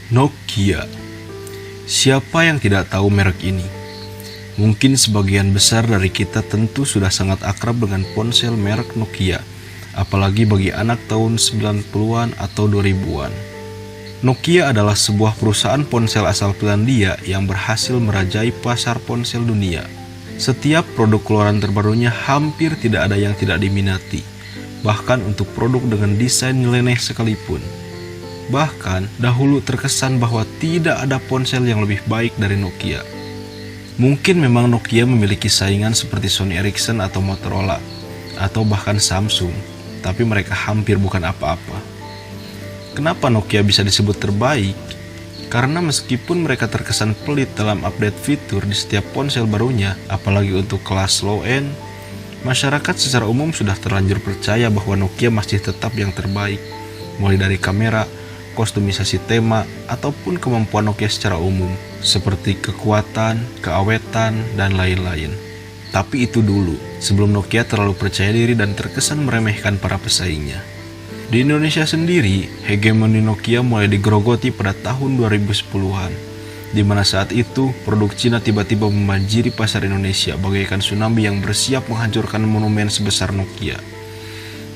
Nokia. Siapa yang tidak tahu merek ini? Mungkin sebagian besar dari kita tentu sudah sangat akrab dengan ponsel merek Nokia, apalagi bagi anak tahun 90-an atau 2000-an. Nokia adalah sebuah perusahaan ponsel asal Finlandia yang berhasil merajai pasar ponsel dunia. Setiap produk keluaran terbarunya hampir tidak ada yang tidak diminati, bahkan untuk produk dengan desain nyeleneh sekalipun. Bahkan, dahulu terkesan bahwa tidak ada ponsel yang lebih baik dari Nokia. Mungkin memang Nokia memiliki saingan seperti Sony Ericsson atau Motorola, atau bahkan Samsung, tapi mereka hampir bukan apa-apa. Kenapa Nokia bisa disebut terbaik? Karena meskipun mereka terkesan pelit dalam update fitur di setiap ponsel barunya, apalagi untuk kelas low-end, masyarakat secara umum sudah terlanjur percaya bahwa Nokia masih tetap yang terbaik, mulai dari kamera, kostumisasi tema, ataupun kemampuan Nokia secara umum, seperti kekuatan, keawetan, dan lain-lain. Tapi itu dulu, sebelum Nokia terlalu percaya diri dan terkesan meremehkan para pesaingnya. Di Indonesia sendiri, hegemoni Nokia mulai digerogoti pada tahun 2010-an, di mana saat itu produk Cina tiba-tiba membanjiri pasar Indonesia bagaikan tsunami yang bersiap menghancurkan monumen sebesar Nokia.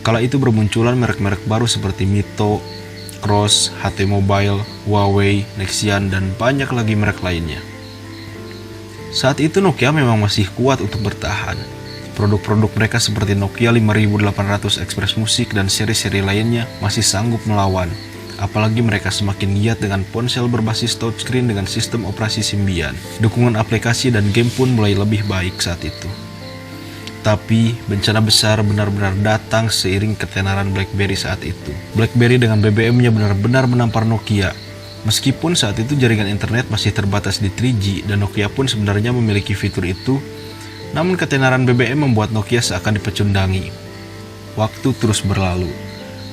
Kala itu bermunculan merek-merek baru seperti Mito, Cross, HT Mobile, Huawei, Nexian, dan banyak lagi merek lainnya. Saat itu Nokia memang masih kuat untuk bertahan. Produk-produk mereka seperti Nokia 5800 Express Music dan seri-seri lainnya masih sanggup melawan. Apalagi mereka semakin giat dengan ponsel berbasis touchscreen dengan sistem operasi Symbian. Dukungan aplikasi dan game pun mulai lebih baik saat itu. Tapi bencana besar benar-benar datang seiring ketenaran BlackBerry saat itu. BlackBerry dengan BBM-nya benar-benar menampar Nokia. Meskipun saat itu jaringan internet masih terbatas di 3G dan Nokia pun sebenarnya memiliki fitur itu, namun ketenaran BBM membuat Nokia seakan dipecundangi. Waktu terus berlalu,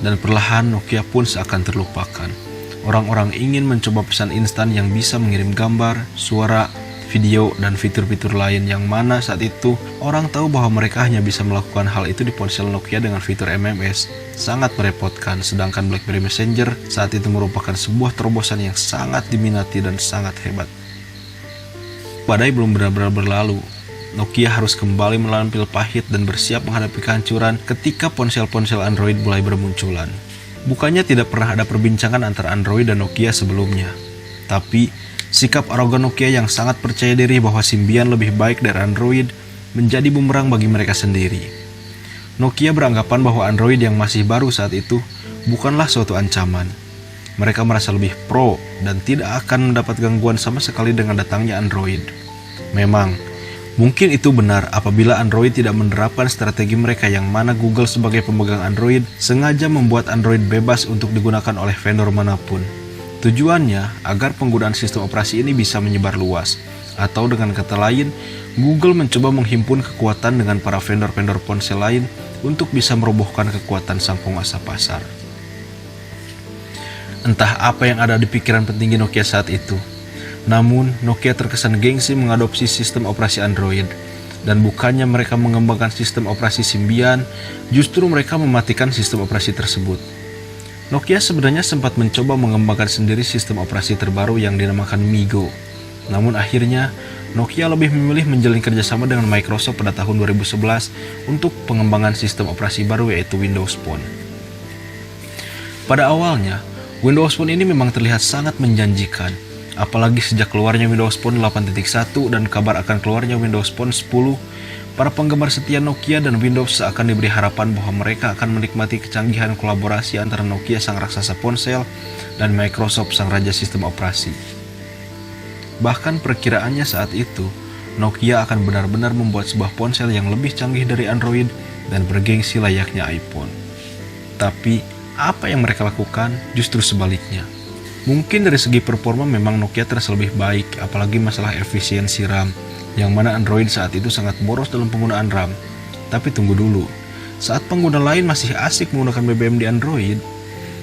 dan perlahan Nokia pun seakan terlupakan. Orang-orang ingin mencoba pesan instan yang bisa mengirim gambar, suara, video, dan fitur-fitur lain yang mana saat itu orang tahu bahwa mereka hanya bisa melakukan hal itu di ponsel Nokia dengan fitur MMS. Sangat merepotkan, sedangkan BlackBerry Messenger saat itu merupakan sebuah terobosan yang sangat diminati dan sangat hebat. Badai belum benar-benar berlalu. Nokia harus kembali menelan pil pahit dan bersiap menghadapi kehancuran ketika ponsel-ponsel Android mulai bermunculan. Bukannya tidak pernah ada perbincangan antara Android dan Nokia sebelumnya, tapi sikap arogan Nokia yang sangat percaya diri bahwa Symbian lebih baik dari Android menjadi bumerang bagi mereka sendiri. Nokia beranggapan bahwa Android yang masih baru saat itu bukanlah suatu ancaman. Mereka merasa lebih pro dan tidak akan mendapat gangguan sama sekali dengan datangnya Android. Memang, mungkin itu benar apabila Android tidak menerapkan strategi mereka yang mana Google sebagai pemegang Android sengaja membuat Android bebas untuk digunakan oleh vendor manapun. Tujuannya agar penggunaan sistem operasi ini bisa menyebar luas, atau dengan kata lain, Google mencoba menghimpun kekuatan dengan para vendor-vendor ponsel lain untuk bisa merobohkan kekuatan sang penguasa pasar. Entah apa yang ada di pikiran petinggi Nokia saat itu, namun Nokia terkesan gengsi mengadopsi sistem operasi Android, dan bukannya mereka mengembangkan sistem operasi Symbian, justru mereka mematikan sistem operasi tersebut. Nokia sebenarnya sempat mencoba mengembangkan sendiri sistem operasi terbaru yang dinamakan MeeGo. Namun akhirnya, Nokia lebih memilih menjalin kerjasama dengan Microsoft pada tahun 2011 untuk pengembangan sistem operasi baru yaitu Windows Phone. Pada awalnya, Windows Phone ini memang terlihat sangat menjanjikan, apalagi sejak keluarnya Windows Phone 8.1 dan kabar akan keluarnya Windows Phone 10, para penggemar setia Nokia dan Windows seakan diberi harapan bahwa mereka akan menikmati kecanggihan kolaborasi antara Nokia sang raksasa ponsel dan Microsoft sang raja sistem operasi. Bahkan perkiraannya saat itu, Nokia akan benar-benar membuat sebuah ponsel yang lebih canggih dari Android dan bergengsi layaknya iPhone. Tapi, apa yang mereka lakukan justru sebaliknya. Mungkin dari segi performa memang Nokia terasa lebih baik, apalagi masalah efisiensi RAM, yang mana Android saat itu sangat boros dalam penggunaan RAM. Tapi tunggu dulu, saat pengguna lain masih asik menggunakan BBM di Android,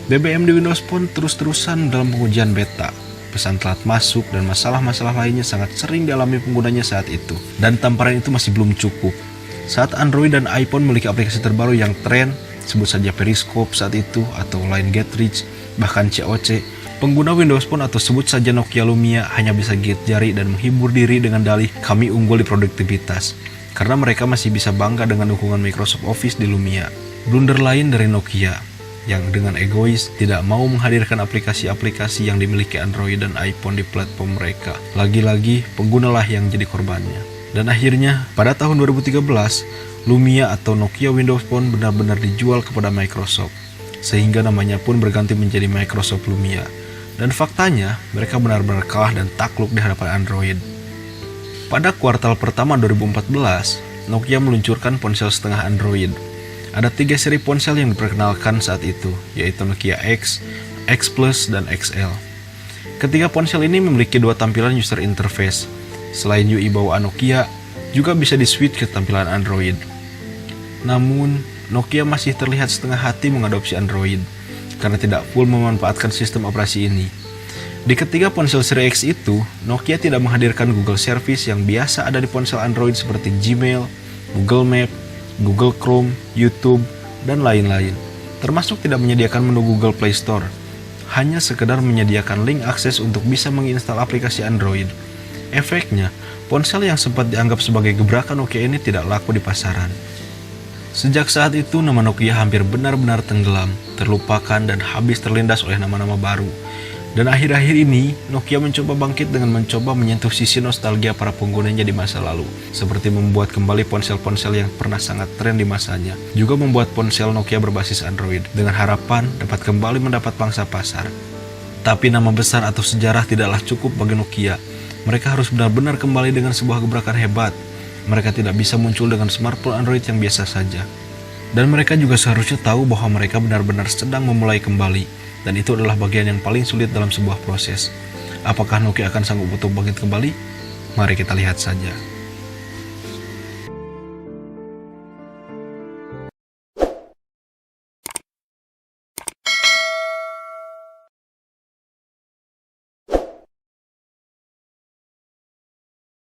BBM di Windows Phone terus-terusan dalam pengujian beta. Pesan telat masuk dan masalah-masalah lainnya sangat sering dialami penggunanya saat itu. Dan tamparan itu masih belum cukup. Saat Android dan iPhone memiliki aplikasi terbaru yang tren, sebut saja Periscope saat itu, atau Line Get Rich, bahkan COC, Pengguna Windows Phone atau sebut saja Nokia Lumia hanya bisa gigit jari dan menghibur diri dengan dalih kami unggul di produktivitas, karena mereka masih bisa bangga dengan dukungan Microsoft Office di Lumia. Blunder lain dari Nokia, yang dengan egois tidak mau menghadirkan aplikasi-aplikasi yang dimiliki Android dan iPhone di platform mereka. Lagi-lagi, penggunalah yang jadi korbannya. Dan akhirnya, pada tahun 2013, Lumia atau Nokia Windows Phone benar-benar dijual kepada Microsoft, sehingga namanya pun berganti menjadi Microsoft Lumia. Dan faktanya, mereka benar-benar kalah dan takluk di hadapan Android. Pada kuartal pertama 2014, Nokia meluncurkan ponsel setengah Android. Ada 3 seri ponsel yang diperkenalkan saat itu, yaitu Nokia X, X Plus, dan XL. Ketiga ponsel ini memiliki 2 tampilan user interface. Selain UI bawaan Nokia, juga bisa di-switch ke tampilan Android. Namun, Nokia masih terlihat setengah hati mengadopsi Android, karena tidak full memanfaatkan sistem operasi ini. Di ketiga ponsel seri X itu, Nokia tidak menghadirkan Google Service yang biasa ada di ponsel Android seperti Gmail, Google Map, Google Chrome, YouTube, dan lain-lain. Termasuk tidak menyediakan menu Google Play Store, hanya sekedar menyediakan link akses untuk bisa menginstal aplikasi Android. Efeknya, ponsel yang sempat dianggap sebagai gebrakan Nokia ini tidak laku di pasaran. Sejak saat itu, nama Nokia hampir benar-benar tenggelam, terlupakan, dan habis terlindas oleh nama-nama baru. Dan akhir-akhir ini, Nokia mencoba bangkit dengan mencoba menyentuh sisi nostalgia para penggunanya di masa lalu, seperti membuat kembali ponsel-ponsel yang pernah sangat tren di masanya, juga membuat ponsel Nokia berbasis Android, dengan harapan dapat kembali mendapat pangsa pasar. Tapi nama besar atau sejarah tidaklah cukup bagi Nokia. Mereka harus benar-benar kembali dengan sebuah gebrakan hebat. Mereka tidak bisa muncul dengan smartphone Android yang biasa saja. Dan mereka juga seharusnya tahu bahwa mereka benar-benar sedang memulai kembali. Dan itu adalah bagian yang paling sulit dalam sebuah proses. Apakah Nokia akan sanggup untuk bangkit kembali? Mari kita lihat saja.